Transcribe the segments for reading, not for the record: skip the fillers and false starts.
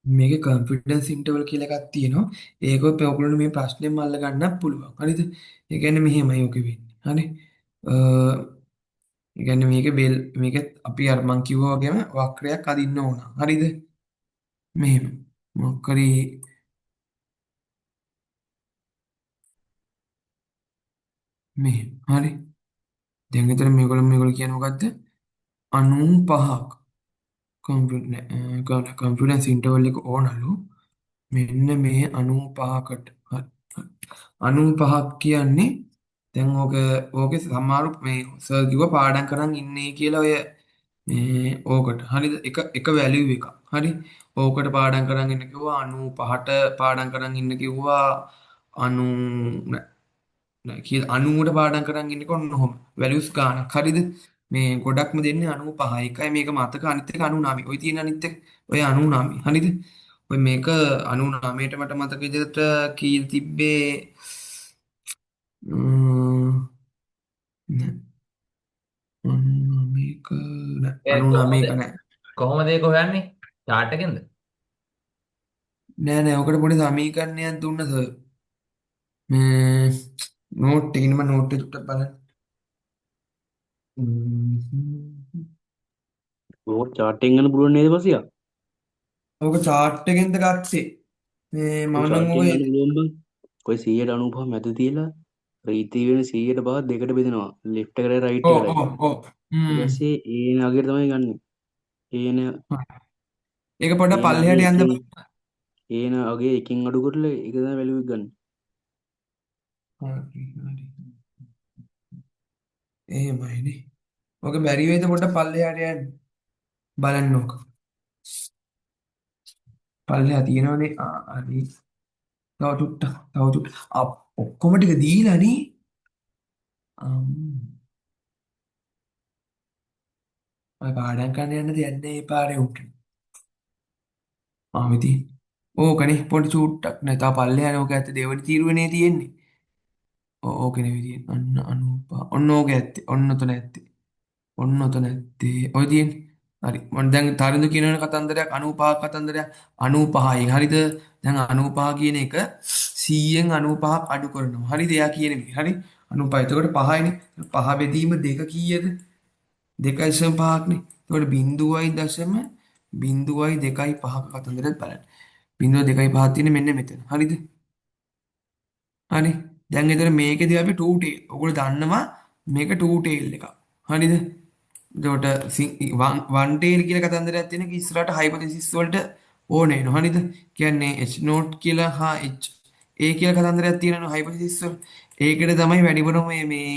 මේකේ confidence interval කියලා එකක් තියෙනවා. ඒක ඔයගොල්ලෝ මේ ප්‍රශ්නේම අල්ල ගන්නත් පුළුවන්. හරිද? ඒ කියන්නේ මෙහෙමයි ඔක වෙන්නේ. හරි? අ ඒ කියන්නේ මේක අපි අර මං කිව්වා වගේම වක්‍රයක් අදින්න ඕන. හරිද? මෙහෙම. මොකක් හරි මෙහෙම. හරි? දැන් විතර මේගොල්ලෝ කියන්නේ මොකද්ද? 95ක් කොන්ෆිඩන්ස් ඉන්ටර්වල් එක ඕනලු. මෙන්න මේ 95කට. හරි. 95ක් කියන්නේ දැන් ඕකේ සමහරු මේ සර් කිව්වා පාඩම් කරන් ඉන්නේ කියලා ඔය මේ ඕකට. හරිද? එක වැලියු එකක්. හරි. ඕකට පාඩම් කරන් ඉන්න කිව්වා 95ට පාඩම් කරන් ඉන්න කිව්වා 90 නෑ කියලා 90ට පාඩම් කරන් ඉන්නකො ඔන්න ඔහොම. වැලියුස් ගානක්. හරිද? මේ ගොඩක්ම දෙන්නේ 95යි. එකයි මේක මතක අනිත් එක 99. ඔය තියෙන අනිත් එක ඔය 99. හරිද? ඔය මේක 99ට මට මතක විදිහට කී තිබ්බේ නෑ 99ක නෑ ඒ කොහොමද 99ක නෑ. කොහොමද ඒක හොයන්නේ? chart එකෙන්ද? නෑ නෑ ඔකට පොඩි සමීකරණයක් දුන්න සර්. මේ නෝට් එකකින් මම නෝට් එක චුට්ටක් බලන්න. ඕක chart එකෙන් ගන්න පුළුවන් නේද පසියා? ඕක chart එකෙන්ද ගත්තේ. මේ මම ඔය නම් chart ඔය එකෙන් ගන්න පුළුවන් බං. ඔය 195 මැද තියලා රීති වෙන 100ට දෙකට බෙදෙනවා. left එකටයි right ඔව් එකටයි. ඔව් ඔව්. ඊට පස්සේ ඒන අගට තමයි ගන්න. ඒන ඒක පොඩ්ඩක් ඒන අගේ පල්ලෙහාට යන්න එකෙන් බලන්න. ඒන අගේ එකෙන් අඩු කරලා ඒක තමයි වැලියු එක ගන්න. හරි හරි. එහෙමයිනේ. ඔක බැරි වෙයිද පොඩ්ඩක් පල්ලෙහාට යන්න. බලන්න ඕක. පල්ලෙහා තියෙනවනේ. හරි. තව චුට්ටක්. තව චුට්ටක්. ඔක්කොම ටික දීලානේ. ඔය පාඩම් කරන්න යන්න දෙයක් නැහැ මේ පාරේ උට. ඉතින් ඕකනේ පොඩි චූට්ටක් නෑ. තව පල්ලෙහානේ ඕක ඇත්ත දෙවෙනි තීරුවනේ තියෙන්නේ. ඕකනේ විදියට. අන්න 95. ඔන්න ඕක ඇත්තේ. ඔන්න ඔතන ඇත්තේ. ඔන්න ඔතන ඇත්තේ. ඔය තියෙන්නේ. හරි. මම දැන් තරිඳු කියනවනේ කතන්දරයක් 95ක් කතන්දරයක් 95යි. හරිද? දැන් 95 කියන එක 100න් 95ක් අඩු කරනවා. හරිද? එයා කියන විදිහ. හරි? 95. එතකොට 5යිනේ. 5 බෙදීම 2 කීයද? 2.5ක්නේ. එතකොට 0.02.5ක කතන්දරයක් බලන්න. 0.25ක් තියෙන්නේ මෙන්න මෙතන. හරිද? හරි. දැන් එතන මේකේදී අපි 2 tail. ඔයගොල්ලෝ දන්නවා මේක 2 tail එකක්. හරිද? එතකොට one tail කියලා කතන්දරයක් තියෙන එක ඉස්සරහට hypothesis වලට ඕනේ වෙනවා. හරිද? කියන්නේ h naught කියලා හා h a කියලා කතන්දරයක් තියෙනවා hypothesis වල. ඒකට තමයි වැඩිපුරම මේ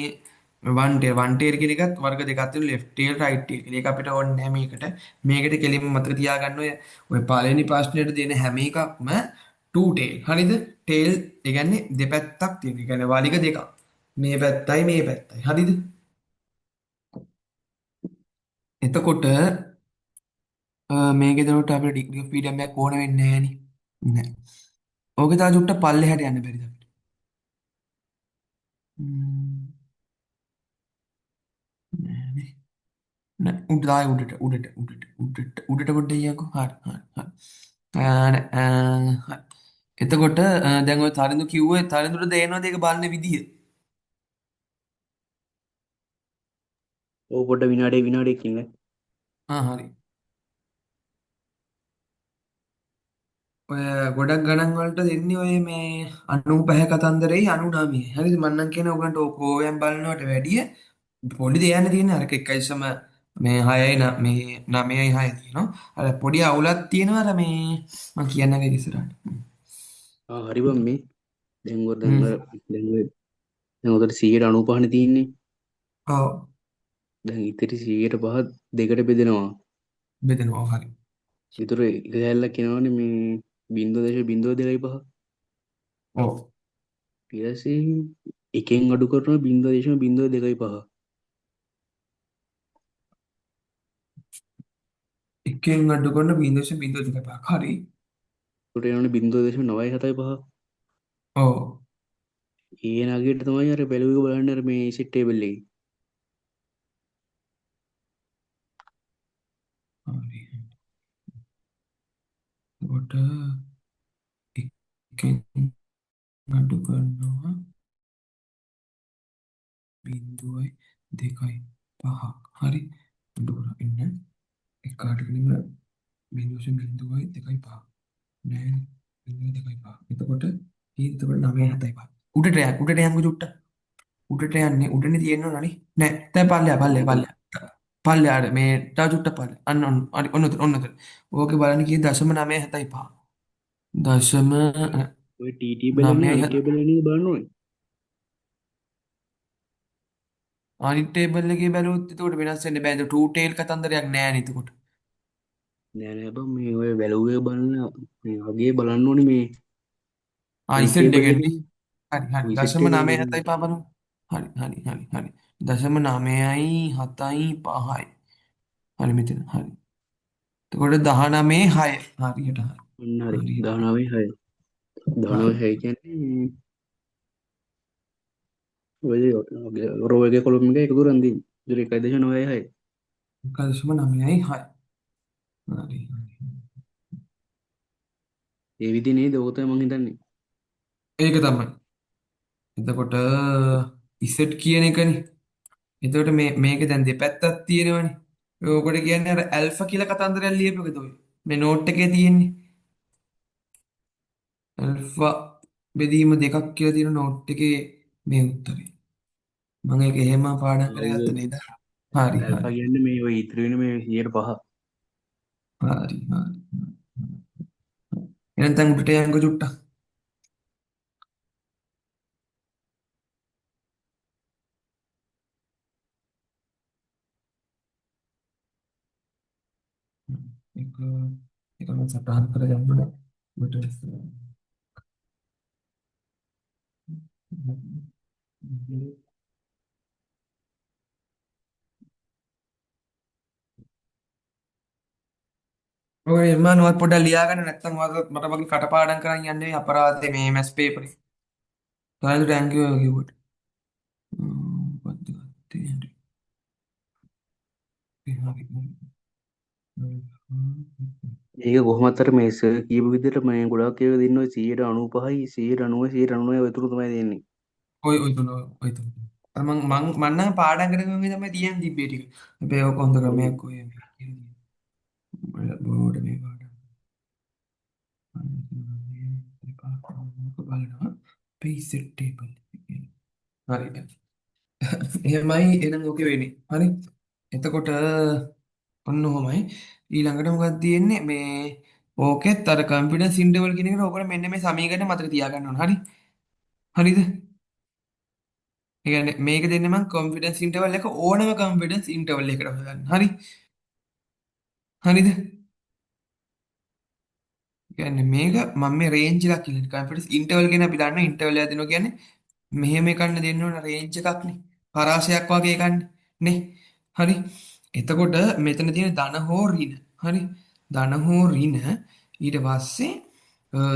one tail කියන එකත් වර්ග දෙකක් තියෙනවා left tail right tail කියලා. ඒක අපිට ඕනේ නැහැ මේකට. මේකට කෙලින්ම මතක තියාගන්න ඔය පළවෙනි ප්‍රශ්නෙට දෙන හැම එකක්ම two tail. හරිද? tail ඒ කියන්නේ දෙපැත්තක් තියෙන. ඒ කියන්නේ වලිග දෙකක්. මේ පැත්තයි මේ පැත්තයි. හරිද? එතකොට මේකේ දරුවට අපිට ඩිග්‍රී ඔෆ් ෆ්‍රීඩම් එකක් ඕන වෙන්නේ නැහනේ. නෑ. ඕකේ තව චුට්ටක් පල්ලෙහාට යන්න බැරිද අපිට? නෑනේ. නෑ උඩට ආයෙ උඩට පොඩ්ඩක් යකෝ. හරි. හරි. එතකොට දැන් ඔය තරිඳු කිව්වේ තරිඳුට දේනවද ඒක බලන විදිය? ඕක පොඩ්ඩ විනාඩියක් ඉන්න. හරි. ඔය ගොඩක් ගණන් වලට දෙන්නේ ඔය මේ 95 කතන්දරේ 99. හරිද? මම නම් කියන ඔයගන්ට ඕකෝයන් බලනවට වැඩිය පොඩි දෙයන්න තියෙන අරක 1.6 මේ 6යි මේ 9යි 6 තියෙනවා. අර පොඩි අවුලක් තියෙනවා අර මේ මම කියන්න ගිය ඉස්සරහට. හරි බං මේ දැන් ඔය දැන් හ්ම්. ඔය දැන් ඔය දැන් උදේට 195නේ තියෙන්නේ. ඔව් දැන් ඉතිරි 105 දෙකට බෙදෙනවා. බෙදෙනවා හරි. ඒතර එක කෑල්ලක් එනවනේ මේ 0.025. ඔව් ඊට පස්සේ එකෙන් අඩු කරනවා 0.025. එකෙන් අඩු කරන 0.025 හරි. ඒකට එනවනේ 0.975. ඔව් ඒ නගයට තමයි අර බැලුවක බලන්න අර මේ සෙට් ටේබල් එකේ. හරි. එතකොට එකෙන් අඩු කරනවා 0.25. හරි. අඩු කරගෙන එක අඩුවීම 0.25 නෑ 0.25. එතකොට එතකොට 9.75. උඩට යන්න චුට්ට. උඩට යන්නේ උඩනේ තියෙනව නනේ. නෑ. දැන් පල්ලෙහාට මේ තව චුට්ට පල්ලෙ. අන්න ඔන්න හරි ඔන්න ඔතන. ඕකේ බලන්න කී 0.975. දශම ඔය ටීටී බලන්නේ 9 අනිටේ බලන්නේ බලන්න ඕනේ. අනිත් ටේබල් එකේ බැලුවොත් එතකොට වෙනස් වෙන්න බෑ. ඒක 2 tail කතන්දරයක් නෑනේ එතකොට. නෑ නෑ බං මේ ඔය වැලුවේ බලන මේ වගේ බලන්න ඕනේ මේ අනිත් ඉසෙට් ටේබල් එකෙන්නේ. එකේ හරි. රීසෙට් දශම ටේබල් එකේ 9.75 බලමු. හරි. දශම 9.75යි. හරි මෙතන. හරි. එතකොට 19.6. හරියට හරි. ඔන්න හරි හරියට හරි. 19.6 හරි. 19.6 කියන්නේ ඔය රෝ එකේ කොලම් එක එකතු කරන් තියෙන්නේ 1.96 දශම 9.6. හරි. ඒ විදිහේ නේද ඕක තමයි මං හිතන්නේ. ඒක තමයි. එතකොට ඉසෙට් කියන එකනේ. එතකොට මේක දැන් දෙපැත්තක් තියෙනවනේ. ඔකට කියන්නේ අර ඇල්ෆා කියලා කතන්දරයක් ලියපෙකද ඔය. මේ නෝට් එකේ තියෙන්නේ. ඇල්ෆා බෙදීම දෙකක් කියලා තියෙන නෝට් එකේ මේ උත්තරේ. මම ඒක එහෙම පාඩම් ඔව් කරගත්ත නේද? හරි ඇල්ෆා කියන්නේ මේ ඔය ඉතිරි වෙන මේ 105 හරි. එහෙනම් දැන් උඩට යන්කො චුට්ටක්. ඒක ඒක මම සටහන් කරගන්න ඕනේ. ඔබට ඔය මම ඔය පොඩ්ඩක් ලියාගන්න නැත්නම් මට වගේ කටපාඩම් කරන් යන්නේ අපරාධේ මේ මැස් පේපරේ. සායලු ටැංක් යූ කිව්වට. මොකක්ද ගත්තේ හරි. ඒක කොහොමත් අර මේ සර් කියපු විදිහට මේ ගොඩාක් ඒවා දෙන්නේ ඔය 95යි 190 190 ඔය තුන තමයි දෙන්නේ. ඔය තුන. මං නම් පාඩම් කරගෙන තමයි තියන් තිබ්බේ ටික. හැබැයි ඔක හොඳ ඔව් ක්‍රමයක් ඔය මේ. බෝඩ් මේ පාඩම්. බලනවා. පේසෙට් ටේබල්. හරි. එහෙමයි එහෙනම් ඕකේ වෙන්නේ. හරි. එතකොට ඔන්න ඔහොමයි. ඊළඟට මොකක්ද තියෙන්නේ මේ ඕකෙත් අර කන්ෆිඩන්ස් ඉන්ටර්වල් කියන එකට ඕකට මෙන්න මේ සමීකරණ මතක තියාගන්න ඕන. හරි. හරිද? ඒ කියන්නේ මේක දෙන්නේ මම කොන්ෆිඩන්ස් ඉන්ටර්වල් එක ඕනම කොන්ෆිඩන්ස් ඉන්ටර්වල් එකකට හොයන්න. හරි. හරිද? ඒ කියන්නේ මේක මම මේ රේන්ජ් එකක් කියලා කොන්ෆිඩන්ස් ඉන්ටර්වල් කියන අපි දන්නවා ඉන්ටර්වල් එකක් දෙනවා කියන්නේ මෙහෙම එකන්න දෙන්න ඕන රේන්ජ් එකක්නේ. පරාසයක් වගේ එකන්නේ. නේ? හරි. එතකොට මෙතන තියෙන ධන හෝ ඍණ. හරි. ධන හෝ ඍණ ඊට පස්සේ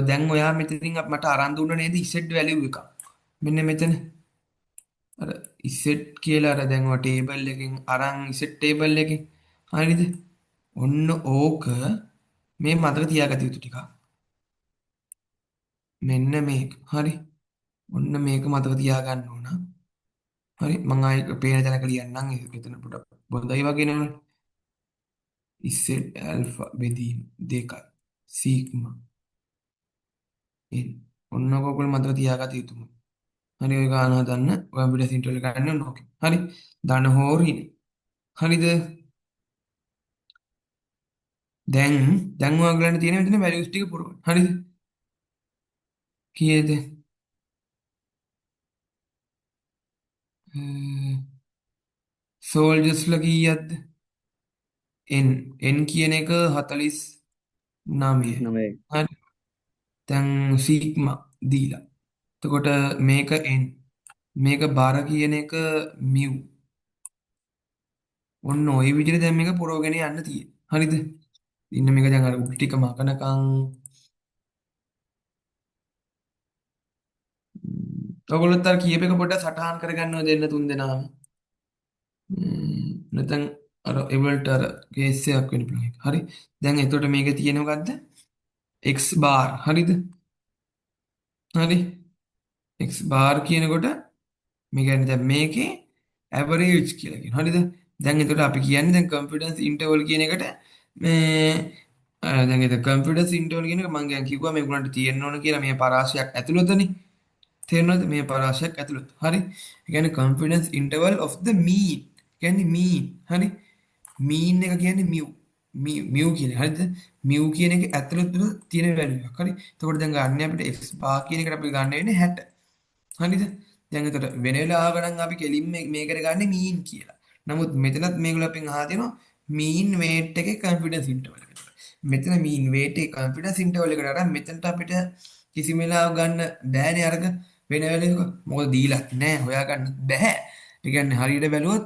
දැන් ඔයා මෙතනින් මට අරන් දුන්න නේද ඉසෙට් වැලියු එක. මෙන්න මෙතන අර ඉසෙට් කියලා අර දැන් ඔය ටේබල් එකෙන් අරන් ඉසෙට් ටේබල් එකෙන් හරිද? ඔන්න ඕක මේ මතක තියාගත යුතු ටික. මෙන්න මේක. හරි. ඔන්න මේක මතක තියාගන්න ඕන. හරි මම ආයෙ පේන තැනක ලියන්නම් එතන පොඩක් බොඳයි වගේ නේද? ඉසෙට් ඇල්ෆා බෙදීම 2 සීග්මා එන් ඔන්න ඔයගොල්ලෝ මතක තියාගත යුතුමයි. හරි ඔය ගාන හදන්න ඔය අපිට සින්ටල් ගන්න ඕන ඕකේ. හරි ධන හෝ ඍණ. හරිද? දැන් ඔයගලන්ට තියෙන මෙතන වැලියුස් ටික පුරවන්න. හරිද? කීයද? සෝල්ජර්ස්ලා කීයක්ද? n කියන එක 49යි. 9යි හරි. දැන් සීග්මා දීලා. එතකොට මේක n මේක බර කියන එක මියු. ඔන්න ওই විදිහට දැන් මේක පුරවගෙන යන්න තියෙන්නේ. හරිද? ඉන්න මේක දැන් අර උඩ ටික මකනකම් ඔයගොල්ලොත් අර කීප එක පොඩ්ඩක් සටහන් කරගන්නව දෙන්න තුන් දෙනාම. නැත්නම් අර ඒවලට අර කේස් එකක් වෙන්න පුළුවන්. හරි. දැන් එතකොට මේක තියෙන මොකද්ද? x බාර් හරිද? හරි. x බාර් කියනකොට මේ කියන්නේ දැන් මේකේ ඇවරේජ් කියලා කියනවා. හරිද? දැන් එතකොට අපි කියන්නේ දැන් කොන්ෆිඩන්ස් ඉන්ටර්වල් කියන එකට මේ දැන් එතකොට කොන්ෆිඩන්ස් ඉන්ටර්වල් කියන එක මම දැන් කිව්වා මේගොල්ලන්ට තියෙන්න ඕන කියලා මේ පරාසයක් ඇතුළතනේ. තේරෙනවද මේ පරාසයක් ඇතුළත? හරි. ඒ කියන්නේ confidence interval of the mean. කියන්නේ mean. හරි. mean එක කියන්නේ mu කියන්නේ. හරිද? mu කියන එක ඇතුළත තියෙන value එකක්. හරි. එතකොට දැන් ගන්න අපිට x bar කියන එකට අපි ගන්න වෙන්නේ 60. හරිද? දැන් එතකොට වෙන වෙලාවක නම් අපි කෙලින්ම මේකට ගන්න mean කියලා. නමුත් මෙතනත් මේගොල්ලෝ අපෙන් අහලා තියෙනවා mean weight එකේ confidence interval එක. මෙතන mean weight එකේ confidence interval එකට අරන් මෙතනට අපිට කිසිම වෙලාවක ගන්න බෑනේ අරක වෙන වෙලාවක. මොකද දීලා නැහැ හොයාගන්න බෑ. ඒ කියන්නේ හරියට බැලුවොත්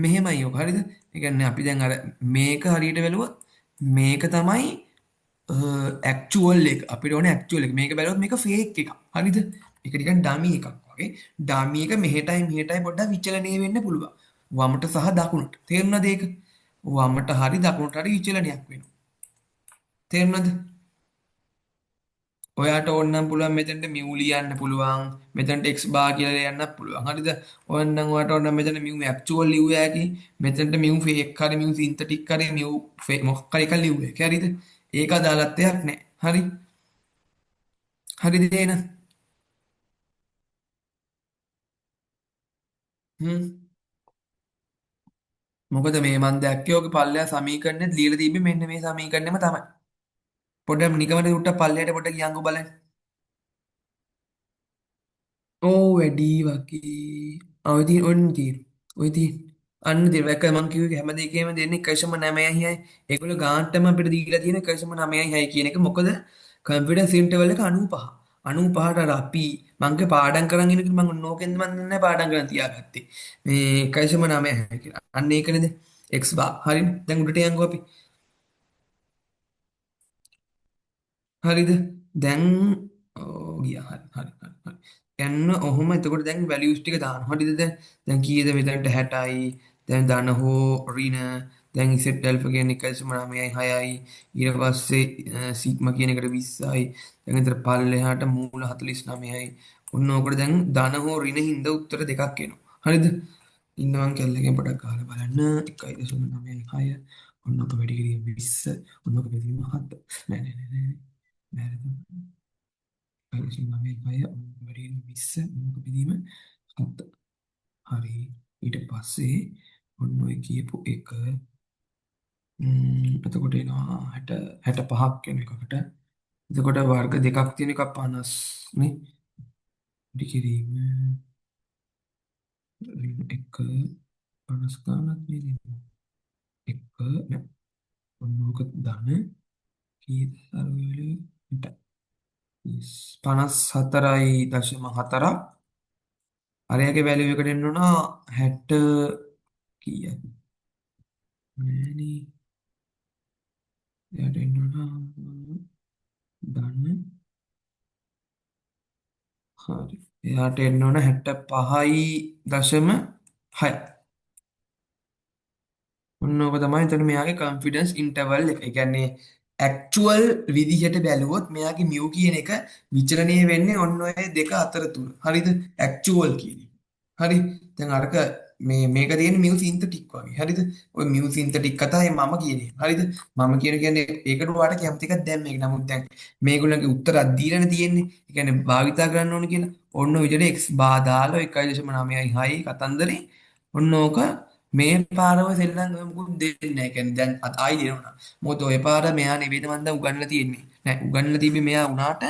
මෙහෙමයි ඔක. හරිද? ඒ කියන්නේ අපි දැන් අර මේක හරියට බැලුවොත් මේක තමයි ඇක්චුවල් එක අපිට ඕනේ ඇක්චුවල් එක මේක බැලුවොත් මේක ෆේක් එකක් හරිද ඒක නිකන් ඩමි එකක් වගේ ඩමි එක මෙහෙටයි පොඩ්ඩක් විචලනය වෙන්න පුළුවන් වමට සහ දකුණට තේරුණාද ඒක වමට හරි දකුණට හරි විචලනයක් වෙනවා තේරුණාද ඔයාට ඕනනම් පුළුවන් මෙතනට මියු ලියන්න පුළුවන් මෙතනට x බාර් කියලා ලියන්නත් පුළුවන් හරිද ඕනනම් ඔයාට ඕනනම් මෙතන මියු ඇක්චුවල් ලියුව හැකි මෙතනට මියු ෆේක් හරි මියු සින්තටික් හරි මියු මොකක් හරි එකක් ලියුව හැකි හරිද ඒක අදාළත්වයක් නැහැ හරි හරිද එහෙනම් හ්ම් මොකද මේ මන් දැක්කේ ඔගේ පල්ලෙහා සමීකරණෙත් ලියලා තිබ්බේ මෙන්න මේ සමීකරණයම තමයි පොඩ්ඩක් නිකමට උට්ට පල්ලෙහාට පොඩ්ඩක් ගියන්කෝ බලන්න ඕ වැඩි වගේ ඔය තියෙන ඔන්න තියෙන ඔය තියෙන අන්න දෙවක මං කිව්වේ හැම දෙයකම දෙන්නේ 1.9යි ඒගොල්ලෝ ගාන්ටම අපිට දීලා තියෙන 1.9යි කියන එක මොකද කොන්ෆිඩන්ස් ඉන්ටර්වල් එක 95ට අර අපි මං පාඩම් කරන් ඉන්නකෝ මං ඕකෙන්ද මං නෑ පාඩම් කරන් තියාගත්තේ මේ 1.9යි කියලා අන්න ඒක නේද x බාර් හරිනේ දැන් උඩට යන්කෝ අපි හරිද? දැන් ගියා. හරි. යන්න ඔහොම එතකොට දැන් වැලියුස් ටික දානවා. හරිද දැන්? දැන් කීයද මෙතනට 60යි. දැන් ධන හෝ ඍණ. දැන් z ඇල්ෆා කියන්නේ 1.9යි 6යි. ඊට පස්සේ සිග්මා කියන එකට 20යි. දැන් විතර පල්ලෙහාට මූල 49යි. ඔන්න ඕකට දැන් ධන හෝ ඍණ හින්දා උත්තර දෙකක් එනවා. හරිද? ඉන්න මං කැල්ලකින් පොඩක් ගහලා බලන්න 1.9යි 6. ඔන්න ඔක වැඩි කිරීම 20. ඔන්න ඔක බෙදීම 7. නෑ. වැරදි. පරිසීමාවේ කය වැඩියෙන් 20 මොක බෙදීම 7. හරි. ඊට පස්සේ ඔන්න ඔය කියපු එක එතකොට එනවා 60 65ක් වෙන එකකට. එතකොට වර්ග දෙකක් තියෙන එක 50 නේ. වැඩි කිරීම 1 50 ගන්නත් නේ. 1 නෑ. ඔන්න ඔක ධන කීයද අර වෙලේ 54.4ක් අරයාගේ වැලියු එකට එන්න ඕන 60 කීයද නෑනේ එයාට එන්න ඕන ධන හරි එයාට එන්න ඕන 65.6 ඔන්න ඕක තමයි එතන මෙයාගේ කොන්ෆිඩන්ස් ඉන්ටර්වල් එක. ඒ කියන්නේ ඇක්චුවල් විදිහට බැලුවොත් මෙයාගේ මියු කියන එක විචලනය වෙන්නේ ඔන්න ඔය දෙක අතර තුන. හරිද? ඇක්චුවල් කියන එක. හරි. දැන් අරක මේක තියෙන්නේ මියු සින්තටික් වගේ. හරිද? ඔය මියු සින්තටික් කතාවේ මම කියන්නේ. හරිද? මම කියන්නේ ඒකට ඔයාලට කැමති එකක් දැන් මේක. නමුත් දැන් මේගොල්ලන්ගේ උත්තරයක් දීලානේ තියෙන්නේ. ඒ කියන්නේ භාවිතා කරන්න ඕන කියලා. ඔන්න ඔය විදිහට x බාදාලා 1.9යි 6යි කතන්දරේ. ඔන්න ඕක මේ පාරව සෙල්ලම් මොකුත් දෙන්නේ නැහැ. කියන්නේ දැන් ආයි දෙනවා. මොකද ඔය පාර මෙයා නෙවෙයිද මන් දැන් උගන්ලා තියෙන්නේ. නෑ උගන්ලා තිබ්බේ මෙයා උනාට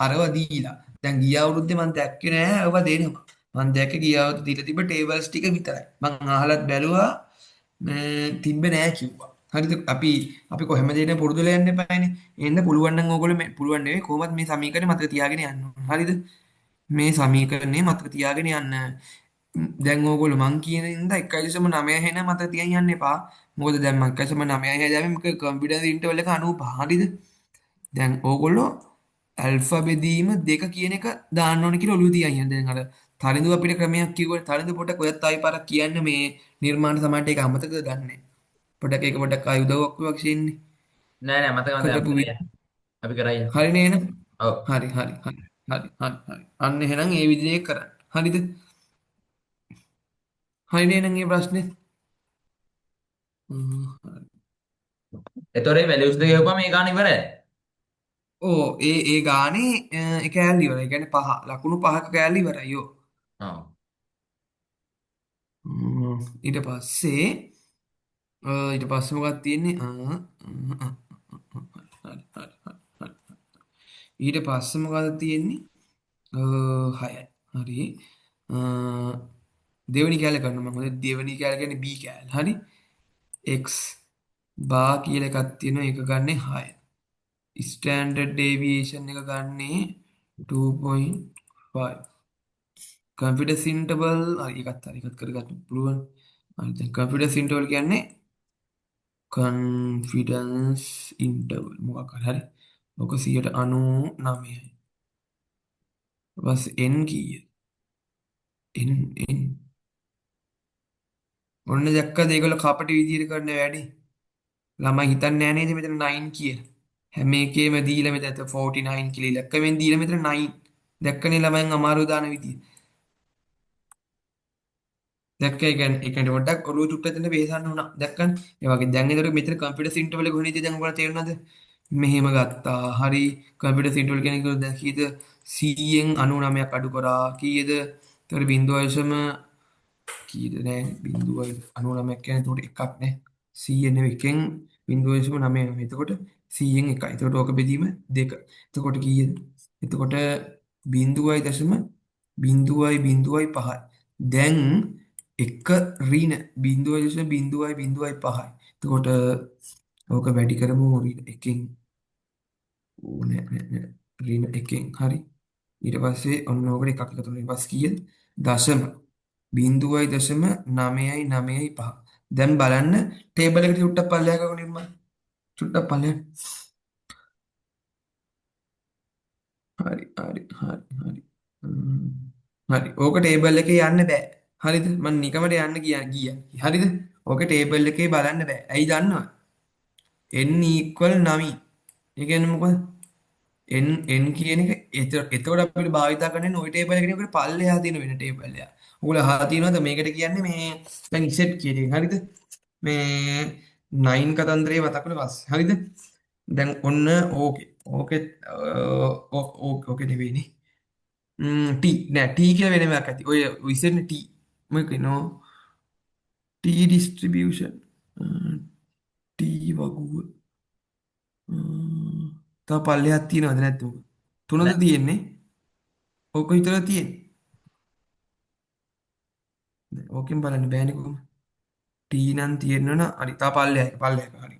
අරව දීලා. දැන් ගිය අවුරුද්දේ මන් දැක්කේ නෑ ඔව දෙනවා. මන් දැක්කේ ගිය අවුරුද්දේ දීලා තිබ්බ ටේබල්ස් ටික විතරයි. මං අහලත් බැලුවා තිබ්බේ නෑ කිව්වා. හරිද? අපි කොහෙම දෙන්න පුරුදුලා යන්න එපානේ. එන්න පුළුවන් නම් ඕගොල්ලෝ පුළුවන් නෙවෙයි කොහොමත් මේ සමීකරණය මතක තියාගෙන යන්න ඕන. හරිද? මේ සමීකරණය මතක තියාගෙන යන්න. දැන් ඕගොල්ලෝ මං කියන ඉඳලා 1.9 හෙන මතක තියන් යන්න එපා. මොකද දැන් මං 1.9 හැදාවේ මේක කොන්ෆිඩන්ස් ඉන්ටර්වල් එක 95 හරිද? දැන් ඕගොල්ලෝ ඇල්ෆා බෙදීම දෙක කියන එක දාන්න ඕන කියලා ඔළුව තියන් යන්න. දැන් අර තරිඳු අපිට ක්‍රමයක් කිව්වොත් තරිඳු පොඩක් ඔයත් ආයි පාරක් කියන්න මේ නිර්මාණ සමාජයට ඒක අමතකද දන්නේ. පොඩක් ඒක පොඩක් ආයි උදව්වක් වගේ ඉන්නේ. නෑ මතක මතක කරපු අපිට අපි කරයි. හරිනේ එහෙනම්. ඔව්. හරි. අන්න එහෙනම් ඒ විදිහේ කරන්න. හරිද? හරිනේ එහෙනම් මේ ප්‍රශ්නේ. හරි. එතකොට මේ වැලියුස් දෙක ගහපුවම මේ ගාන ඉවරයි. ඕ ඒ ගානේ ඒ කෑල්ල ඉවරයි. ඒ කියන්නේ පහ ලකුණු පහක කෑල්ල ඉවරයි. යෝ. ඔව්. ඊට පස්සේ මොකක්ද තියෙන්නේ? හරි. ඊට පස්සේ මොකද තියෙන්නේ? 6යි. හරි. අ, දෙවෙනි කෑල්ල කරන්න මම හොඳ දෙවෙනි කෑල්ල කියන්නේ B කෑල්ල. හරි. x බා කියලා එකක් තියෙනවා. ඒක ගන්නෙ 6. ස්ටෑන්ඩඩ් ඩේවියේෂන් එක ගන්නෙ 2.5. කොන්ෆිඩන්ස් ඉන්ටර්වල් හරි එකත් කරගන්න පුළුවන්. හරි දැන් කොන්ෆිඩන්ස් ඉන්ටර්වල් කියන්නේ කොන්ෆිඩන්ස් ඉන්ටර්වල් මොකක් හරි. ඔක 99යි. බස් n කීය? n ඔන්න දැක්කද ඒගොල්ලෝ කපටි විදියට කරන වැඩි. ළමයි හිතන්නේ නැහැ නේද මෙතන 9 කියලා. හැම එකේම දීලා මෙතන 49 කියලා ඉලක්කමෙන් දීලා මෙතන 9. දැක්කනේ ළමයන් අමාරු දාන විදිය. දැක්ක ඒ කියන්නේ පොඩ්ඩක් ඔළුව චුට්ට දෙන්න වේසන්න උනා. දැක්කනේ. ඒ වගේ දැන් ඒතර මෙතන කම්පියුටර් සින්ටර්වල් එක කොහොමද දැන් ඔයාලට තේරුණාද? මෙහෙම ගත්තා. හරි කම්පියුටර් සින්ටර්වල් කියන එක දැන් කීයද? 100න් 99ක් අඩු කරා. කීයද? ඒතර 0.1 කීයද නෑ 0.99ක් කියන්නේ එතකොට එකක් නේ. 100 නෙවෙයි එකෙන් 0.99. එතකොට 100න් එකයි. එතකොට ඕක බෙදීම 2. එතකොට කීයද? එතකොට 0.0.05. දැන් එක ඍණ 0.005. එතකොට ඕක වැඩි කරමු ඍණ එකෙන්. නෑ. ඍණ එකෙන් හරි. ඊට පස්සේ ඔන්න ඕකට එකක් එකතු වෙනවා. ඊට පස්සේ කීයද? දශම 0.995. දැන් බලන්න ටේබල් එකට චුට්ටක් පල්ලෙහා ගමු නිර්මල්. චුට්ටක් පල්ලෙහා. හරි. හරි. ඕක ටේබල් එකේ යන්න බෑ. හරිද? මම නිකමට යන්න ගියා. හරිද? ඕක ටේබල් එකේ බලන්න බෑ. ඇයි දන්නවද? n equal 9. ඒ කියන්නේ මොකද? n කියන එක එතකොට අපිට භාවිතා කරන්නේ ওই ටේබල් එකේ නේ පල්ලෙහා තියෙන වෙන ටේබල් එක. ඔයගොල්ලෝ අහලා තියෙනවද මේකට කියන්නේ මේ දැන් z කියන එක. හරිද? මේ 9 කතන්දරේ මතක් වුණා පස්සේ. හරිද? දැන් ඔන්න ඕකේ ඕකේ නෙවෙයිනේ. t නෑ t කියලා වෙනම එකක් ඇති. ඔය ඉස්සෙල්නේ t මොකද නෝ t distribution t වගුව තව පල්ලෙහාක් තියෙනවද නැද්ද ඔක? තුනද නෑ. තියෙන්නේ? ඕක විතරද තියෙන්නේ? ඕකෙන් බලන්න බෑනේ කොහොම. t නම් තියෙනවනම් හරි තා පල්ලෙහාක හරි.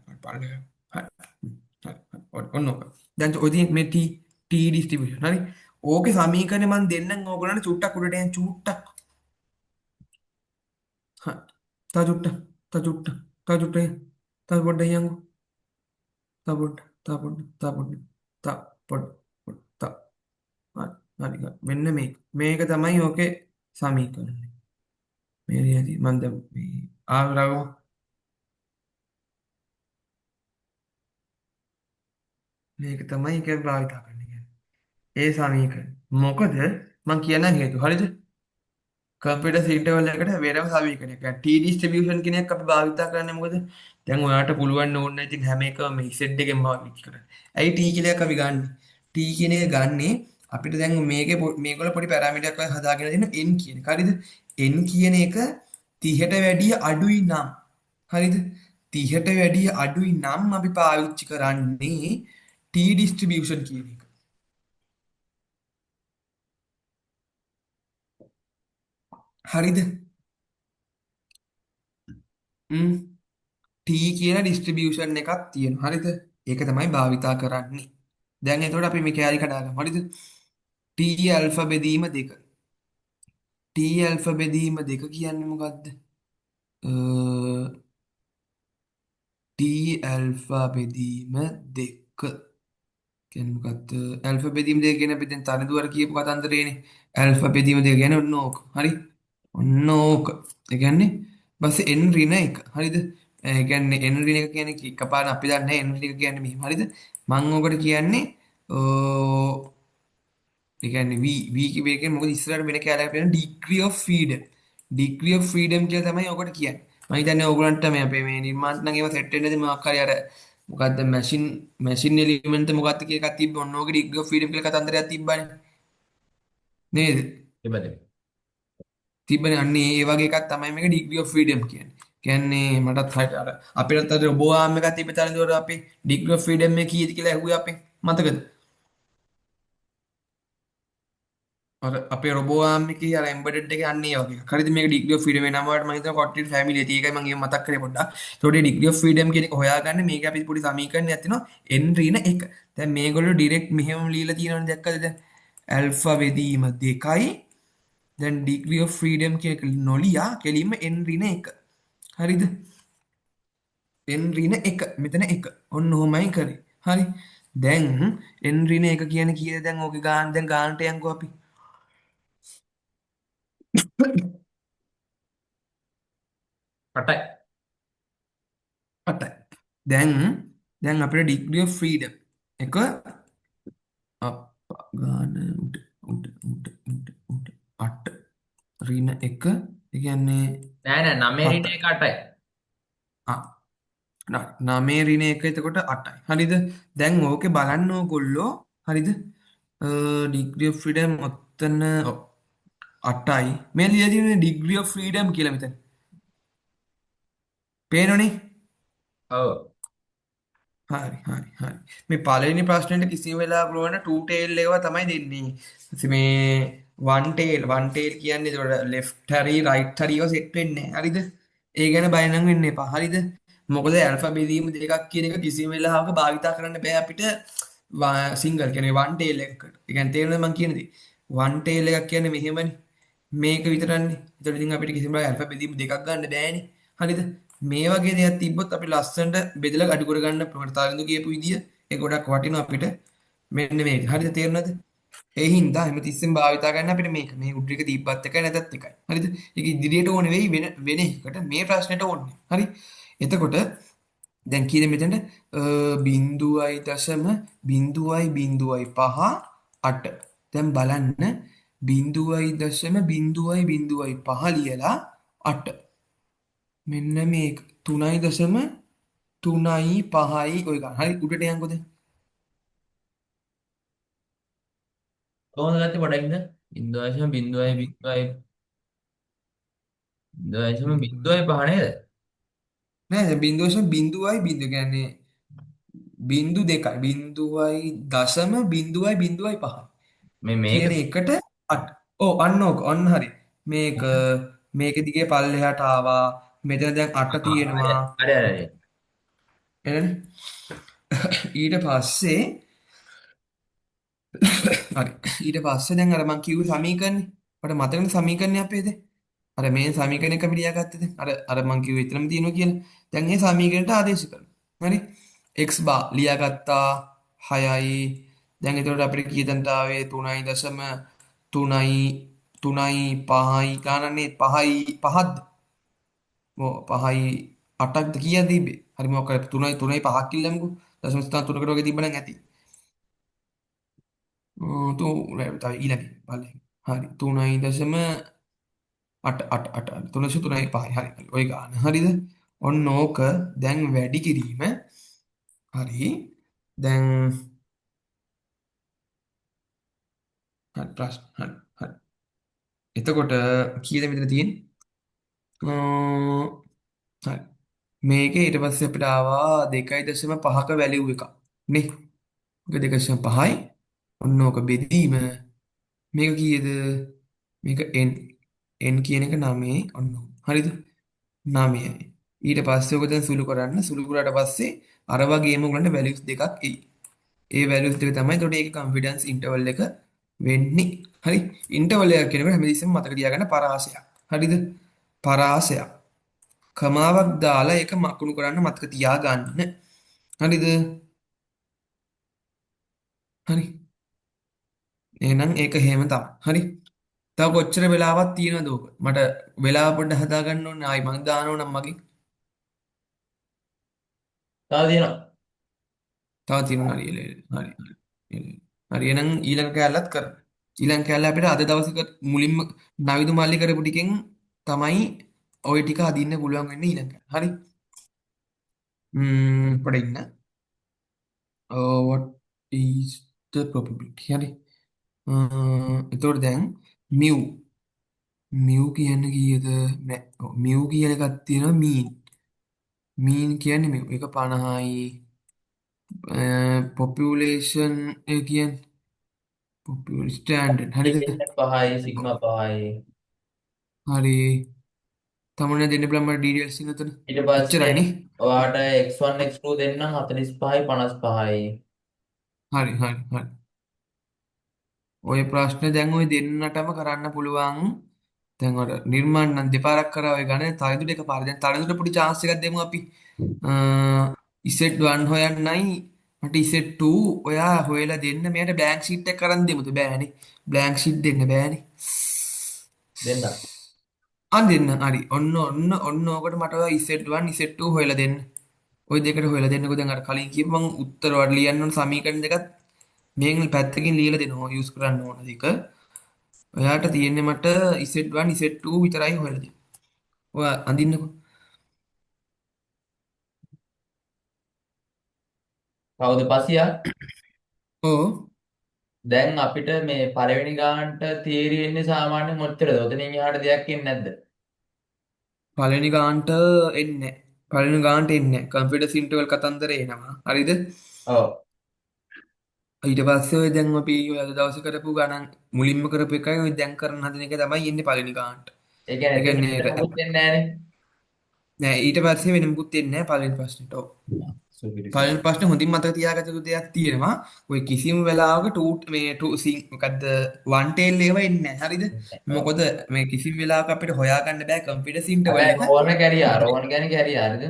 ඔන්න ඕක. දැන් ඔය තියෙන මේ t distribution හරි. ඕකේ සමීකරණය මම දෙන්නම් ඕගොල්ලන්ට චුට්ටක් උඩට යන්න චුට්ටක්. හරි. තා චුට්ටක්. තා පොඩ්ඩක් යන්කෝ. තා පොඩ්ඩක්. තා හරි. මෙන්න මේක තමයි ඕකේ සමීකරණය. මේ හරි මම දැන් මේ ආවරව මේක තමයි ඒක භාවිතා කරන්නේ. ඒ සමීකරණ. මොකද මම කියන හේතුව හරිද? කම්පියුටර් සීටවල එකට වෙනම සමීකරණයක්. T distribution කියන එක අපි භාවිතා කරන්නේ මොකද? දැන් ඔයාලට පුළුවන් ඕන ඉතින් හැම එකම මේ Z එකෙන් භාවිත කරන්න. ඇයි T කියලා එකක් අපි ගන්නෙ? T කියන එක ගන්නෙ අපිට දැන් මේගොල්ල පොඩි පැරාමීටරයක් වගේ හදාගෙන දෙන n කියන එක. හරිද? n කියන එක 30ට වැඩිය අඩුයි නම් හරිද? 30ට වැඩිය අඩුයි නම් අපි පාවිච්චි කරන්නේ T distribution කියන එක. හරිද? T කියන ඩිස්ට්‍රිබියුෂන් එකක් තියෙනවා. හරිද? ඒක තමයි භාවිතා කරන්නේ. දැන් එතකොට අපි මේ කෑලි කඩාගමු. හරිද? T ඇල්ෆා බෙදීම 2. T ඇල්ෆා බෙදීම 2 කියන්නේ මොකද්ද? T ඇල්ෆා බෙදීම 2 කියන්නේ මොකද්ද? ඇල්ෆා බෙදීම 2 කියන්නේ අපි දැන් තනදුවර කියපු කතන්දරේනේ. ඇල්ෆා බෙදීම 2 කියන්නේ ඔන්න ඕක. හරි? ඔන්න ඕක. ඒ කියන්නේ බස් n ඍණ 1. හරිද? ඒ කියන්නේ එන්රින් එක කියන්නේ එකපාරට අපි දන්නේ එන්රින් එක කියන්නේ මෙහෙම හරිද? මම ඔකට කියන්නේ ඒ කියන්නේ V කිව්වේ කියන්නේ මොකද ඉස්සරහට වෙන කැලයක් වෙන degree of freedom. degree of freedom කියලා තමයි ඔකට කියන්නේ. මම හිතන්නේ ඕගොල්ලන්ට මේ අපේ මේ නිර්මාණ නම් ඒවා සෙට් වෙන්නදී මොකක් හරි අර මොකද්ද මැෂින් එලිමන්ට් මොකක්ද කියලා එකක් තිබ්බ ඔන්න ඕක degree of freedom කියලා කතන්දරයක් තිබ්බනේ. නේද? ඉබදේ. තිබ්බනේ අන්න ඒ වගේ එකක් තමයි මේක degree of freedom කියන්නේ. කියන්නේ මටත් හරියට අර අපිටත් අර රොබෝ ආර්ම් එකක් තිබ්බ තරම් අපේ degree of freedom එක කීයද කියලා ඇහුවේ අපේ මතකද? අර අපේ රොබෝ ආර්ම් එකේ අර එම්බෙඩඩ් එකේ අන්න ඒ වගේ එකක්. හරිද මේක degree of freedom වෙනම වලට මම හිතනවා කොට්ටිට ෆැමිලි එක. ඒකයි මම මතක් කරේ පොඩ්ඩක්. ඒතකොට degree of freedom කියන එක හොයාගන්න මේක අපි පොඩි සමීකරණයක් තියෙනවා n ඍණ 1. දැන් මේගොල්ලෝ ඩිරෙක්ට් මෙහෙම ලියලා තියෙනවනේ දැක්කද දැන්? ඇල්ෆා බෙදීම 2යි දැන් degree of freedom කියන එක නොලියා කෙලින්ම n ඍණ 1. හරිද? n ඍණ 1 මෙතන 1. ඔන්න ඔහොමයි කරේ. හරි. දැන් n ඍණ 1 කියන්නේ කීයද දැන් ඕකේ ගාන දැන් ගානට යන්කෝ අපි. 8යි. 8යි. දැන් අපිට degree of freedom එක ගාන උඩ 8 ඍණ 1 ඒ කියන්නේ නෑ නෑ 9 රිට 7යි. එක 8යි. ආ 9 ඍණ 1 එතකොට 8යි. හරිද? දැන් ඕකේ බලන්න ඕගොල්ලෝ හරිද? degree of freedom ඔත්තන 8යි. මේ ලියලා තියෙන්නේ degree of freedom කියලා මෙතන. පේනවනේ? ඔව්. හරි. මේ පළවෙනි ප්‍රශ්නෙට කිසිම වෙලාවක වුණ two tail එකව තමයි දෙන්නේ. ඉතින් මේ one tail කියන්නේ ඒකට left හරි right හරි ඒවා set වෙන්නේ නැහැ. හරිද? ඒ ගැන බය නම් වෙන්න එපා. හරිද? මොකද ඇල්ෆා බෙදීම දෙකක් කියන එක කිසිම වෙලාවක භාවිතා කරන්න බෑ අපිට සිංගල් කියන්නේ one tail එකකට. ඒ කියන්නේ තේරෙනවද මම කියන දේ? one tail එකක් කියන්නේ මෙහෙමනේ. මේක විතරන්නේ. ඒතකොට ඉතින් අපිට කිසිම ඇල්ෆා බෙදීම දෙකක් ගන්න බෑනේ. හරිද? මේ වගේ දෙයක් තිබ්බොත් අපි ලස්සනට බෙදලා අඩු කරගන්න ප්‍රවර්තාවෙන්දු කියපු විදිය ඒක ගොඩක් වටිනවා අපිට. මෙන්න මේක. හරිද තේරුණාද? ඒ හින්දා හැමතිස්සෙම භාවිතා ගන්න අපිට මේක. මේ උඩරික තිබ්බත් එකයි නැතත් එකයි. හරිද? ඒක ඉදිරියට ඕනේ වෙයි වෙන එකකට මේ ප්‍රශ්නෙට ඕනේ. හරි? එතකොට දැන් කීයද මෙතනට 0.0.5 දැන් බලන්න 0.0.05 ලියලා 8 මෙන්න මේක 3.35යි ඔය ගන්න. හරි උඩට යන්කො දැන්. කොහොමද ගත්තේ පොඩ්ඩක් ඉඳ 0.0.0.05 නේද? නෑ 0.0.0 කියන්නේ බිංදු දෙකයි 0.0.05 මේක කියන එකට 8. ඔව් අන්න ඕක ඔන්න හරි. මේක දිගේ පල්ලෙහාට ආවා. මෙතන දැන් 8 හරි තියෙනවා. හරි හරි. එහෙනම් ඊට පස්සේ හරි. ඊට පස්සේ දැන් අර මං කිව්ව සමීකරණේ. ඔයාලට මතකනේ සමීකරණේ අපේද? අර මේ සමීකරණයක් අපි ලියාගත්තද? අර මං කිව්ව විතරම තියෙනවා කියලා. දැන් මේ සමීකරණයට ආදේශ කරනවා. හරි. x බා ලියාගත්තා 6යි. දැන් එතකොට අපිට කීයදන්ට ආවේ 3.3යි 5යි ගානන්නේ 5යි 5ක්ද? ඔව් 5යි 8ක්ද කීයද තිබ්බේ? හරි මොකක් කරේ 3යි 5ක් කිල්ලමුකෝ. දශම ස්ථාන 3කට වගේ තිබ්බනම් ඇති. තෝ තව ඊළඟ බලන්න. හරි 3.8 3.5යි හරි ඔය ගාන. හරිද? ඔන්න ඕක දැන් වැඩි කිරීම හරි. දැන් හරි ප්‍රශ්න හරි. එතකොට කීයද මෙතන තියෙන්නේ? හරි. මේකේ ඊට පස්සේ අපිට ආවා 2.5ක වැලියු එකක්. නේ? මේක 2.5යි. ඔන්න ඕක බෙදීම මේක කීයද? මේක n කියන එක 9යි ඔන්න. හරිද? 9යි. ඊට පස්සේ ඔක දැන් සුළු කරන්න. සුළු කරාට පස්සේ අර වගේම උගලන්ට වැලියුස් දෙකක් එයි. ඒ වැලියුස් දෙක තමයි එතකොට ඒකේ කොන්ෆිඩන්ස් ඉන්ටර්වල් එක වෙන්නේ. හරි? ඉන්ටර්වල් එක කියනකොට හැමදෙස්සෙම මතක තියාගන්න පරාසයක්. හරිද? පරාසයක්. කමාවක් දාලා ඒක මකුණු කරන්න මතක තියාගන්න. හරිද? හරි. එහෙනම් ඒක එහෙම තමයි. හරි. තව කොච්චර වෙලාවක් තියෙනවද ඕක? මට වෙලාව පොඩ්ඩක් හදාගන්න ඕනේ. ආයි මං දානවා නම් මගේ. තව තියෙනවා. තව තියෙනවා හරි එළ එළ. හරි හරි. එළ එළ. හරි එහෙනම් ඊළඟ කැලලත් කරමු. ඊළඟ කැලල අපිට අද දවසේ මුලින්ම නවිදු මල්ලි කරපු ටිකෙන් තමයි ওই ටික අදින්න පුළුවන් වෙන්නේ ඊළඟ කැලල. හරි. පොඩ ඉන්න. what is the probability? හරි. එතකොට දැන් mu කියන්නේ කීයද? නෑ. ඔව් mu කියන එකක් තියෙනවා mean. mean කියන්නේ mu. ඒක 50යි. population ඒ කියන්නේ population standard. හරිද? ඒකෙන් 5යි සිග්මා 5යි. හරි. තමන දෙන්න බලන්න මට details එක උතන. ඊට පස්සේ එච්චරයි නේ. ඔයාට x1 x2 දෙන්නම් 45යි 55යි. හරි හරි හරි. ඔය ප්‍රශ්නේ දැන් ඔය දෙන්නටම කරන්න පුළුවන්. දැන් ඔය නිර්මාණ නම් දෙපාරක් කරා ඔය ගණනේ තරිඳුට එකපාර. දැන් තරිඳුට පොඩි chance එකක් දෙමු අපි. Z1 හොයන්නයි මට Z2 ඔයා හොයලා දෙන්න. මෙයාට බ්ලැන්ක් ෂීට් එක කරන් දෙමුද? බෑනේ. බ්ලැන්ක් ෂීට් දෙන්න බෑනේ. දෙන්නම්. දෙන්න. හරි. ඔන්න ඕකට මට ඔය Z1 Z2 හොයලා දෙන්න. ওই දෙකට හොයලා දෙන්නකෝ. දැන් අර කලින් කියපු මම උත්තර වල ලියන්න ඕන සමීකරණ දෙකත් මේන් පැත්තකින් ලියලා දෙනවා. යූස් කරන්න ඕන දෙක. ඔයාට තියෙන්නේ මට Z1 Z2 විතරයි හොයලා දෙන්න. ඔයා අඳින්නකෝ. කවුද පසියා? ඕ දැන් අපිට මේ පළවෙනි ගානට තියරි එන්නේ සාමාන්‍යයෙන් ඔච්චරද? ඔතනින් එහාට දෙයක් එන්නේ නැද්ද? පළවෙනි ගානට එන්නේ නැහැ. පළවෙනි ගානට එන්නේ නැහැ. කම්පියුටර් ඉන්ටර්වල් කතන්දරේ එනවා. හරිද? ඔව්. ඊට පස්සේ ඔය දැන් අපි ඔය අද දවසේ කරපු ගණන් මුලින්ම කරපු එකයි ඔය දැන් කරන හදන එක තමයි එන්නේ පළවෙනි ගානට. ඒ කියන්නේ ඒ එතන කියන්නේ මොකුත් එන්නේ නැහනේ. නෑ ඊට පස්සේ වෙන මුකුත් එන්නේ නැහැ පළවෙනි ප්‍රශ්නෙට. ඔව්. සුපිරි සුපිරි. පළවෙනි ප්‍රශ්නේ හොඳින් මතක තියාගත යුතු දෙයක් තියෙනවා. ඔය කිසිම වෙලාවක 2 මේ 2 සිං මොකද්ද one tail ඒවා එන්නේ නැහැ. හරිද? ඔව්. මොකද මේ කිසිම වෙලාවක අපිට හොයාගන්න බෑ කම්පියුටර් ඉන්ටර්වල් හැබැයි එක. රෝහණ කැරියා. රෝහණ කියන්නේ කැරියා හරිද?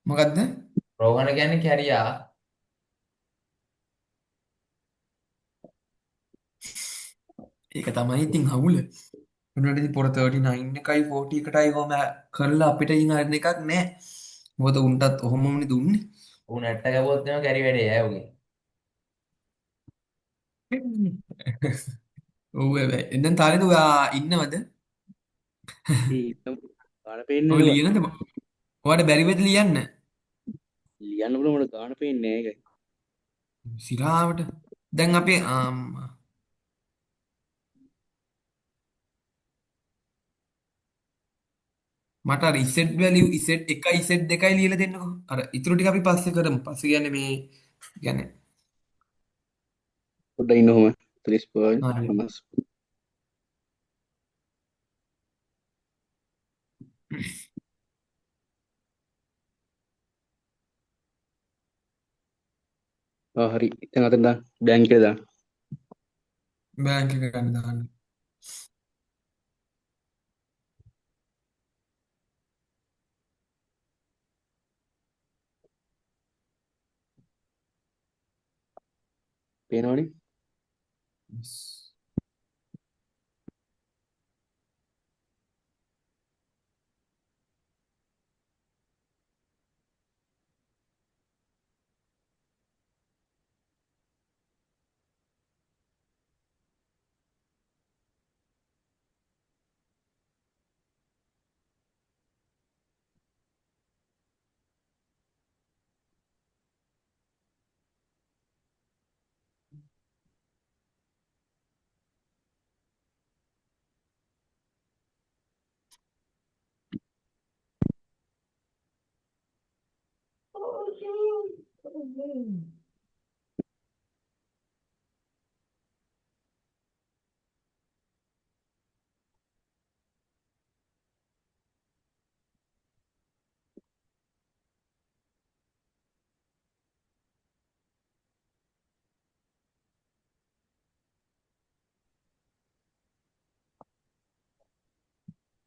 මොකද්ද? රෝහණ කියන්නේ කැරියා. ඒක තමයි ඉතින් අවුල. මොනවද ඉතින් පොර 39 එකයි 40 එකටයි කොහම කරලා අපිට ඉතින් අරින එකක් නැහැ. මොකද උන්ටත් ඔහොමමනේ දුන්නේ. ඌ නැට්ට ගැවුවොත් එනවා කැරි වැඩේ ඈ උගේ. ඔව් හැබැයි. දැන් තාලේ ඔයා ඉන්නවද? ඒ ගාන පේන්නේ ඔය නෑ ලියනද? ඔයාට බැරි වෙද ලියන්න? ලියන්න බල මට ගාන පේන්නේ නෑ ඒකයි. සිරාවට. දැන් අපේ මට අර Z value Z1 Z2 ලියලා දෙන්නකෝ. අර ඉතුරු ටික අපි පස්සේ කරමු. පස්සේ කියන්නේ මේ කියන්නේ පොඩ්ඩක් ඉන්න ඔහම 30 හරි. හමස්. හරි දැන් අතන බැංක් එකේ දාන්න. බෑන්ක් එක ගන්න දාන්න. පේනවනේ.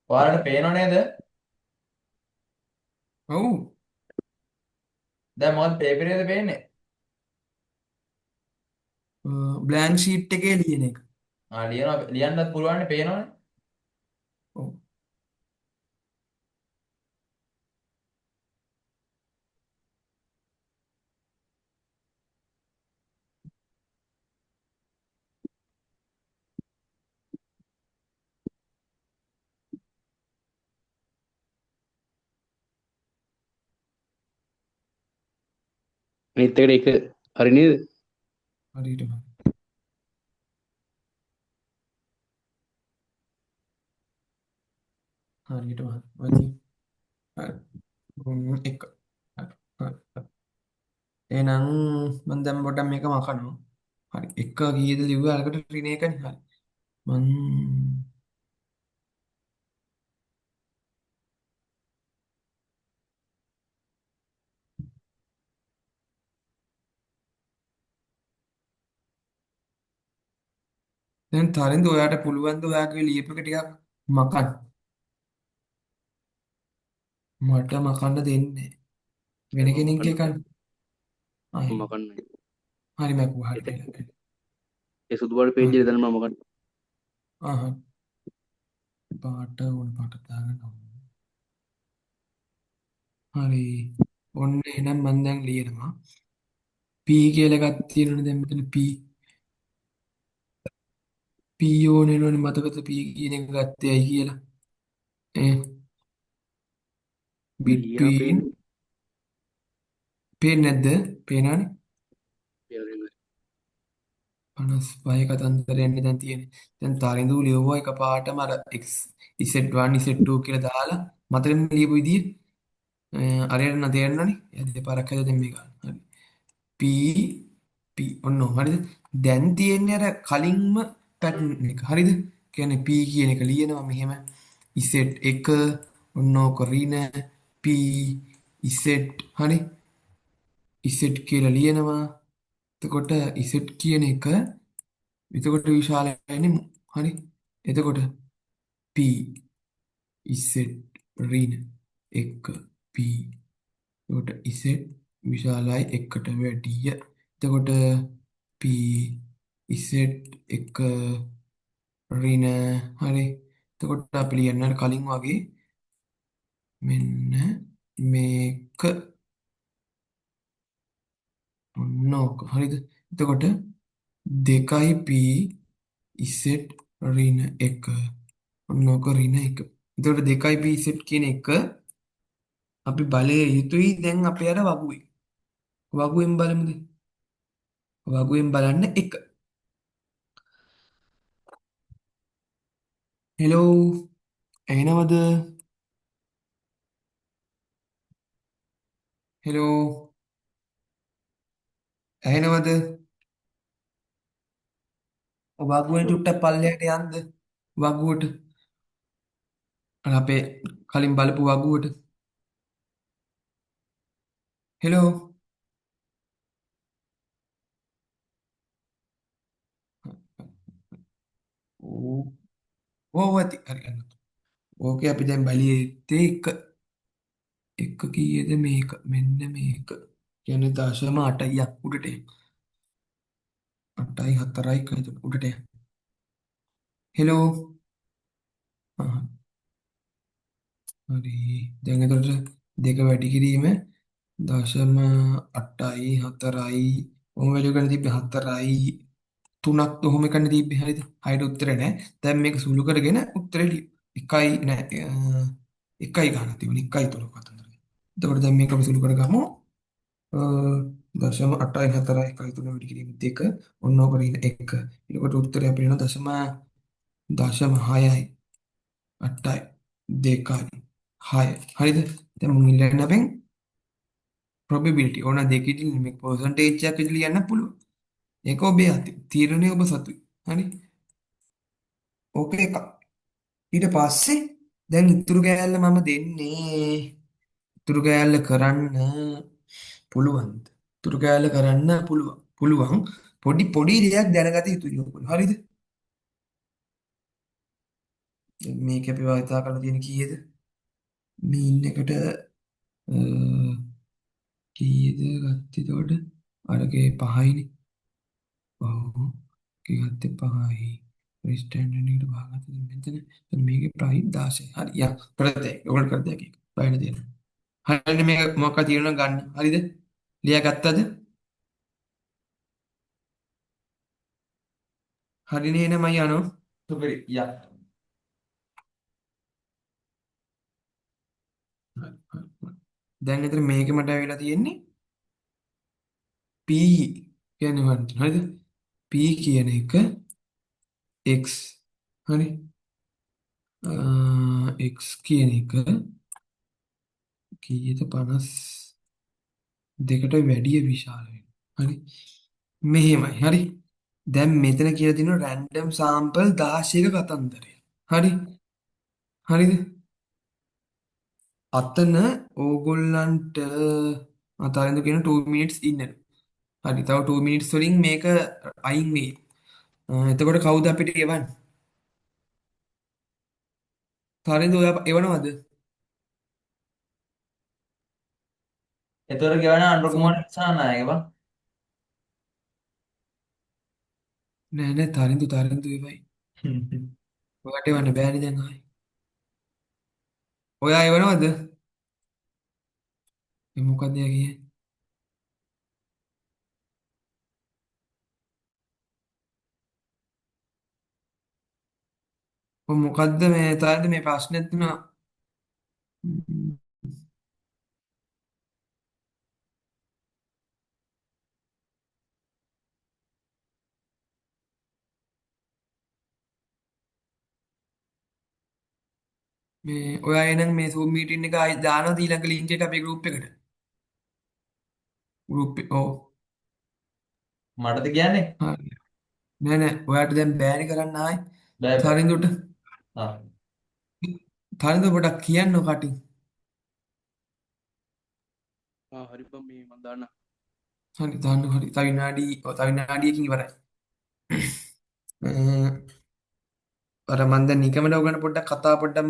ඔයාලට පේනව නේද? ඔව්. දැන් මොකද පේපරේද පේන්නේ? බ්ලැන්ක් ෂීට් එකේ ලියන එක. ලියන්නත් පුළුවන් නේ පේනවනේ. ඔව්. අනිත් එකට එක හරි නේද? හරියටම හරියටම හරි. හරි. එක. හරි. හරි. එහෙනම් මම දැන් පොඩ්ඩක් මේක මකනවා. හරි. එක කීයද ලිව්වේ අරකට ඍණ එකනේ. හරි. මං දැන් තරින්ද ඔයාට පුළුවන් ද ඔයාගේ ලියපු එක ටිකක් මකන්න? මට මකන්න දෙන්නේ. වෙන මම කෙනෙක්ගේ කන්නයි. කන්න. ආයි. මම කන්නයි. හරි මැකුවා. හරි බැලුවා. ඒ සුදු පාට පේජ් හරි. එක දැන් මම කන්න. ආහ්. පාට උන් පාට දාගන්න ඕනේ. හරි. ඔන්න එහෙනම් මම දැන් ලියනවා. P කියලා එකක් තියෙනවනේ දැන් මෙතන P. P ඕනේ නෝනේ මතකද P කියන එක ගත්තේ ඇයි කියලා? ඈ ලියා between පේන්නේ. පේන්නේ නැද්ද? පේනවනේ. පේනවා. 55 කතන්දරයන්නේ දැන් තියෙන්නේ. දැන් තරිඳු ලියුවා එකපාරටම අර x z1 z2 කියලා දාලා මතකෙන් ලියපු විදිය අරයට නම් තේරෙනවනේ. එයා දෙපාරක් හදලා දැන් මේක. හරි. p p ඔන්න හරිද? දැන් තියෙන්නේ අර කලින්ම පැටර්න් එක. හරිද? කියන්නේ p කියන එක ලියනවා මෙහෙම z1 ඔන්න ඕක රින p z හරි z කියලා ලියනවා. එතකොට z කියන එක එතකොට විශාල වෙන්නේ හරි. එතකොට P Z ඍණ 1 P එතකොට Z විශාලයි 1ට වැඩිය. එතකොට P Z 1 ඍණ හරි. එතකොට අපි ලියන්න කලින් වගේ මෙන්න මේක ඔන්නෝක හරිද? එතකොට 2යි P Z ඍණ 1 ඔන්නෝක ඍණ 1. එතකොට 2යි P Z කියන එක අපි බලය යුතුයි දැන් අපේ අර වගුවේ. වගුවෙන් බලමුද? වගුවෙන් බලන්න 1. හෙලෝ ඇහෙනවද? හෙලෝ ඇහෙනවද? වගුවෙන් චුට්ටක් පල්ලෙහාට යන්න. වගුවට අර අපේ කලින් බලපු වගුවට. හෙලෝ ඕ ඕව ඇති හරි අන්න. ඕකේ අපි දැන් බැලිය යුත්තේ 1. 1 කීයද මේක? මෙන්න මේක. කියන්නේ 0.8ක් උඩට එන්න. 8යි 4යි කයිද උඩට එන්න. හෙලෝ හරි. දැන් එතකොට දෙක වැඩි කිරීම 0.8යි 4යි ඔහොම වැඩි කරන්න තිබ්බේ 4යි 3ක් ඔහොම කරන්න තිබ්බේ හරිද? 6ට උත්තරේ නැහැ. දැන් මේක සුළු කරගෙන උත්තරේ ලියු. 1යි නෑ 1යි ගන්න තිබුණේ 1යි 3 කතන්දර. එතකොට දැන් මේක අපි සුළු කරගමු. 0.8යි 4යි 1යි 3 වැඩි කිරීම 2 ඔන්න ඔක රින 1. එතකොට උත්තරේ අපිට එනවා 0.6යි 8යි 2යි 6. හරිද? දැන් මුන් ඉල්ලන්නේ අපෙන් probability. ඕන දෙකකින් මේ percentage එකක් විදිහට ලියන්න පුළුවන්. ඒක ඔබේ අතේ. තීරණය ඔබ සතුයි. හරි? ඕක එකක්. ඊට පස්සේ දැන් ඉතුරු කෑල්ල මම දෙන්නේ. ඉතුරු කෑල්ල කරන්න පුළුවන්ද? ඉතුරු කෑල්ල කරන්න පුළුවන්. පුළුවන්. පොඩි පොඩි දෙයක් දැනගත යුතුයි ඔයගොල්ලෝ. හරිද? මේක අපි වාර්තා කරලා තියෙන කීයද? මීන් එකට කීයද ගත්තේ එතකොට? අරගේ 5යිනේ. ඔව්. ඒකේ ගත්තේ 5යි. ස්ටෑන්ඩඩ් එකට බාගත්තේ මෙතන. එතන මේකේ ප්‍රයිස් 16. හරි. යා. කරදේ. ඔයගොල්ලෝ කරදේ කීක. බයින දෙන්න. හරිනේ මේක මොකක්ද තියෙනවා ගන්න. හරිද? ලියාගත්තද? හරිනේ එහෙනම් මම යනවා. සුපිරි. යා. හරි. හරි. දැන් එතන මේක මට ඇවිල්ලා තියෙන්නේ P කියන්නේ මොකක්ද? හරිද? P කියන එක x. හරි. x කියන එක කීයද 52ට වැඩිය විශාල වෙනවා. හරි. මෙහෙමයි. හරි. දැන් මෙතන කියලා තියෙනවා රැන්ඩම් සාම්පල් 16ක කතන්දරය. හරි. හරිද? අතන ඕගොල්ලන්ට අතාරින්න කියන 2 minutes ඉන්නලු. හරි. තව 2 minutes වලින් මේක අයින් වෙයි. එතකොට කවුද අපිට එවන්නේ? තාරින්ද ඔයා එවනවද? එතකොට ගෙවන අනුර ෆෝන් කුමාර දිසානායක බං. නෑ නෑ තාරින්ද එවයි. ඔයාට එවන්න බෑනේ දැන් ආයි. ඔයා එවනවද? මේ මොකක්ද යා කියන්නේ? ඔය මොකද්ද මේ තාරින්ද මේ ප්‍රශ්නෙත් තුනා මේ ඔයා එනං මේ Zoom meeting එක ආයි දානවද ඊළඟ link එක අපේ group එකට? group ඔව්. මටද කියන්නේ? හරි. නෑ නෑ ඔයාට දැන් බෑනේ කරන්න ආයි. බෑ බෑ. තාරින්දුට ආ. තාරින්ද පොඩක් කියන්න කටින්. හරි බං මේ මන් දාන්න. හරි දාන්න හරි. තව විනාඩියකින් ඉවරයි. අර මන් දැන් නිකමට ඔයගොල්ලෝ පොඩ්ඩක් කතා පොඩ්ඩක්